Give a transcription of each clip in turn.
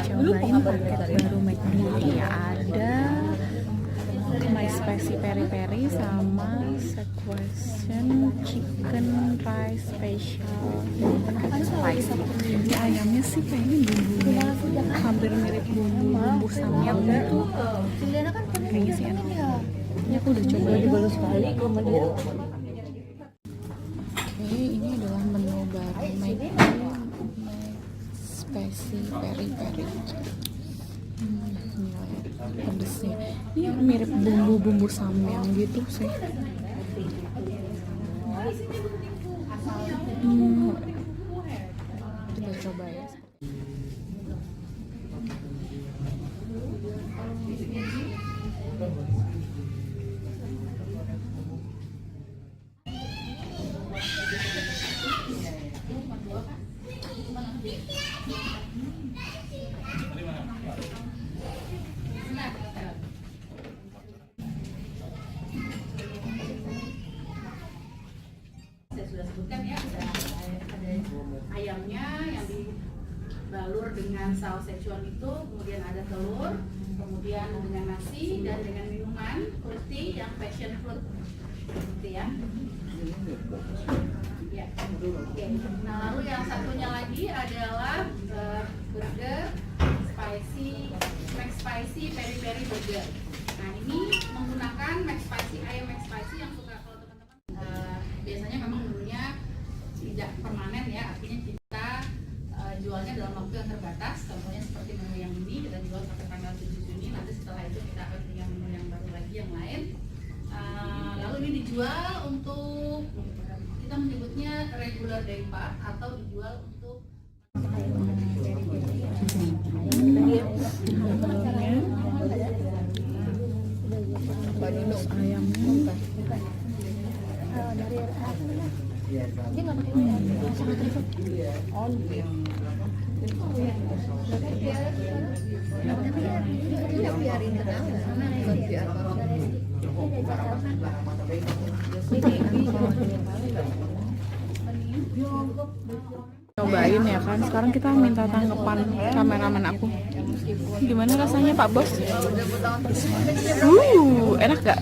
cobain paket baru McD. Ada my spicy peri peri sama sequation chicken rice special spicy. Ini ayamnya sih kayaknya bumbunya hampir mirip bumbu samyang gitu. Kayaknya sih enak. Ini aku udah coba dibalas sekali sama dia. Ini adalah menu baru McD spicy peri peri. Pedesnya ini mirip bumbu samyang gitu sih. Kita coba ya. Sudah sebutkan ya, ada ayamnya yang dibalur dengan saus Szechuan itu, kemudian ada telur, kemudian dengan nasi dan dengan minuman fruity yang passion fruit, gitu ya. Ya. Oke. Nah, lalu yang satunya lagi adalah burger McSpicy peri peri burger. Nah, ini menggunakan ayam McSpicy yang suka kalau teman-teman biasanya memang menunya tidak permanen ya, artinya kita jualnya dalam waktu yang terbatas. Contohnya seperti menu yang ini kita jual sampai tanggal 7 Juni, nanti setelah itu kita akan punya menu yang baru lagi yang lain. Lalu ini dijual untuk, kita menyebutnya regular day part atau dijual untuk ayamnya cobain ya kan. Sekarang kita minta tanggapan kameramen aku. Gimana rasanya Pak Bos? Enak gak?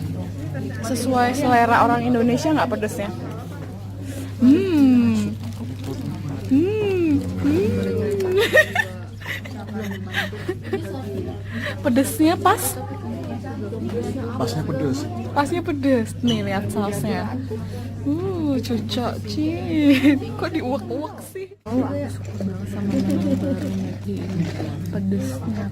Sesuai selera orang Indonesia nggak pedesnya? Pedesnya pas? Pasnya pedes. Nih lihat sausnya. Cocok Cin. Kok diuak-uak sih? Aku suka banget sama menu baru McD ini. Pedesnya.